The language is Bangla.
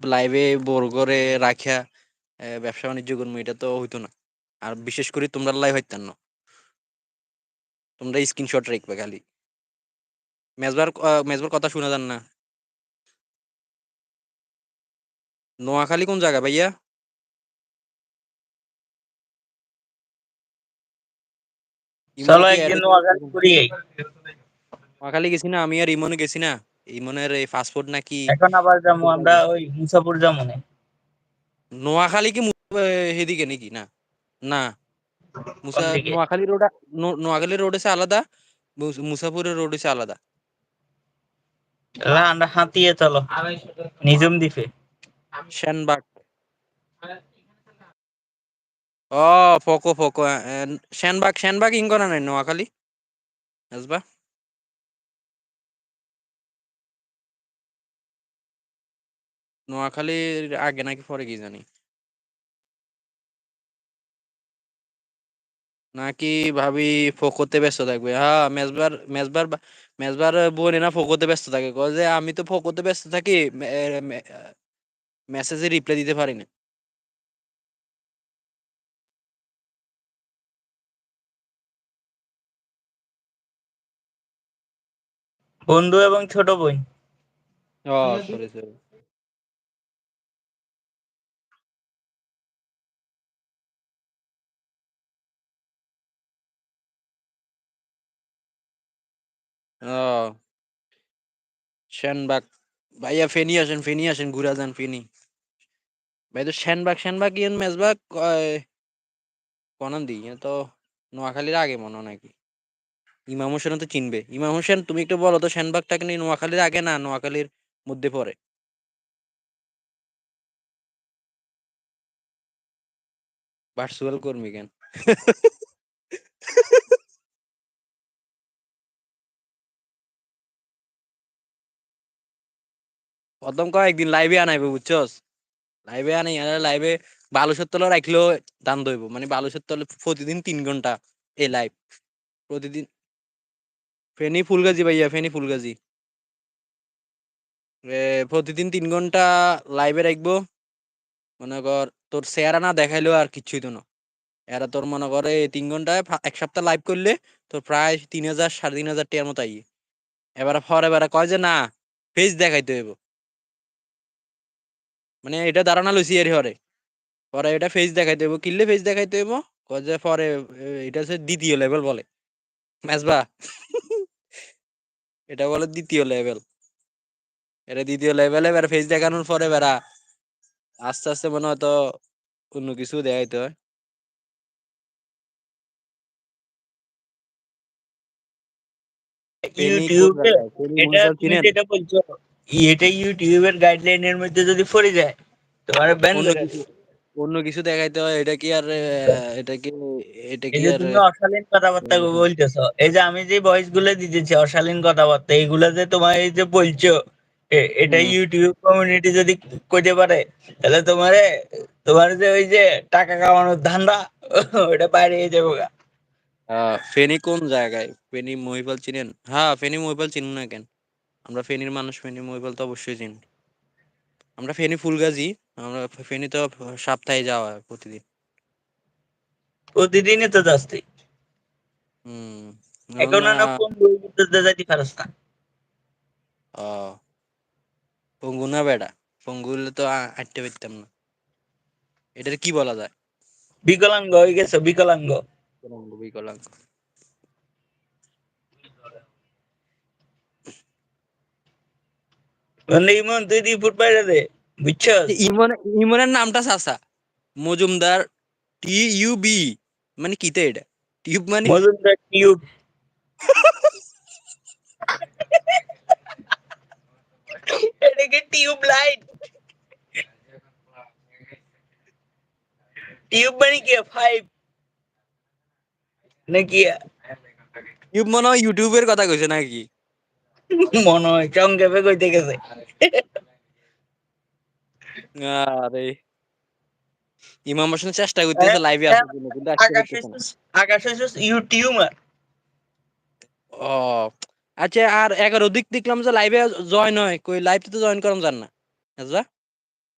লাইভে বোর করে রাখিয়া ব্যবসা বাণিজ্য করবো, এটা তো হইতো না। আর বিশেষ করে তোমরা লাইভ হইতেন না, তোমরা স্ক্রিনশট রাখবে খালি। মেজবার কথা শোনা যান না। নোয়াখালী কোন জায়গা ভাইয়া? ইমনে চলো কি একদিন নোয়াখালী ঘুরি। নোয়াখালী গেছি না আমি, আর ইমনে গেছি না। ইমনের এই ফাস্টফুড নাকি এখন আবার যাবো আমরা ওই মুসাপুর জামুনে। নোয়াখালী কি সেদিকে নাকি? না না, কোন দিকে? নোয়াখালী রোড, নোয়াখালী রোড হচ্ছে আলাদা, মুসাপুরের রোড হচ্ছে আলাদা। আমরা হাতিয়ে চলো নিজম দ্বীপে। সেনবাগ, ও ফকো ফকো, সেনবাগ, সেনবাগ ইঙ্গনা নাই নোয়াখালী আসবা। নোয়াখালীর আগে নাকি পরে কি জানি, নাকি ভাবি ফোকোতে ব্যস্ত থাকবে। হ্যাঁ, মেজবার বোন না ফোকোতে ব্যস্ত থাকে, কয় যে আমি তো ফোকোতে ব্যস্ত থাকি, মেসেজে রিপ্লাই দিতে পারি না। বন্ধু এবং ছোট বোন। ও সরি সরি। ও সেনবাগ, ভাইয়া ফেনি আসেন ঘুরা যান ফেনি। ভাই তো সেনবাগ, সেনবাগ ইয়েন মেজবাগ কনান দিই তো নোয়াখালীর আগে মনে হয় নাকি। ইমাম হোসেন তো চিনবে। ইমাম হোসেন তুমি একটু বলো তো, সেনবাগটাকে নিয়ে নোয়াখালীর আগে না নোয়াখালীর মধ্যে পড়ে? ভার্চুয়াল কর্মী কেন? প্রথম কয়েকদিন লাইভে আনাইবে বুঝছস, লাইভে আনি, লাইভে বালুশের তলে রাখলেও দান দইব, মানে বালুশের তলে প্রতিদিন 3 ঘন্টা এই লাইভ প্রতিদিন। ফেনী ফুলগাজী ভাইয়া, ফেনী ফুলগাজী প্রতিদিন 3 ঘন্টা লাইভে রাখবো। মনে কর তোর চেহারা না দেখাইলেও আর কিচ্ছুই তো না। এরা তোর মনে করে 3 ঘন্টায় 1 সপ্তাহ লাইভ করলে তোর প্রায় 3,000 3,500 টিয়ার মতো আই। এবার কয় যে না, ফেস দেখাইতে হইব, মানে এটা ধারণা লইছি এর হরে। পরে এটা ফেস দেখাইতে হইব, কিনলে ফেস দেখাইতে হইব। কয় যে পরে এটা হচ্ছে দ্বিতীয় লেভেল বলে মেজবা। এটা বলে দ্বিতীয় লেভেল। এটা দ্বিতীয় লেভেলে এবার ফেস দেখানোর পরে বেড়া আস্তে আস্তে মনে হয়তো অন্য কিছু দেখাইতে হয়। ফেনী কোন ইউটিউবে জায়গায়? ফেনী এটা মহিপাল তুমি চিনেন? যেটা বলছো, এটা ইউটিউবের গাইডলাইনের মধ্যে যদি পড়ে যায় তোমার ব্যান অন্য করে কিছু, দেবে। অন্য কিছু দেখাইতে হয়, এটা কি আর এটা কি, এটা এই কি যে আর তুমি অশালীন কথাবার্তা বলতেছো, এই যে আমি যে ভয়েস গুলো দিতেছি অশালীন কথাবার্তা, এইগুলা যে তোমার এই যে বলছো, এটা হুম। ইউটিউব কমিউনিটি যদি কইতে পারে, তাহলে তোমার যে ওই যে টাকা কামানোর ধান্দা ওটা বাইরে যাবো গা। ফেনী কোন জায়গায়? ফেনী মহিপাল চিনেন? হ্যাঁ, ফেনী মহিপাল চিনুন না কেন? আমরা ফেনীর মানুষ, ফেনী মহিপাল তো অবশ্যই চিনি। আমরা ফেনী ফুলগাজী, আমরা ফেনী তো সপ্তাহে যাওয়া হয় প্রতিদিন। প্রতিদিনই তো যাচ্ছি। হুম। এখন না কোন বই করতে যাইতে পারস না। পঙ্গু না বেড়া, পঙ্গু হলে তো আটতে পারতাম না। এটার কি বলা যায়? বিকলাঙ্গ হয়ে গেছে, বিকলাঙ্গ। বিকলাঙ্গ, বিকলাঙ্গ। মানে ইমন তুই রিপোর্ট পাইরা দে, বুঝছস? ইমন, ইমনের নামটা চাচা মজুমদার, TUB, মানে কিতে এটা? টিউব মানে মজুমদার টিউব। এটাকে টিউব লাইট, টিউব মানে কি ফাইভ নাকি? টিউব মনে হয় ইউটিউবের কথা কইছে নাকি? মনে হয় সংক্ষেপে কইতে গেছে। আরে ইমাম হোসেন চেষ্টা করতেছে লাইভে আসার জন্য, কিন্তু আসতে আকাশ পারতেছে না। আকাশ ইউটিউবার। ও আচ্ছা, আর 11 দিক দেখলাম যে লাইভে জয়েন হয়, কই লাইভ তো জয়েন করাম জান না আচ্ছা।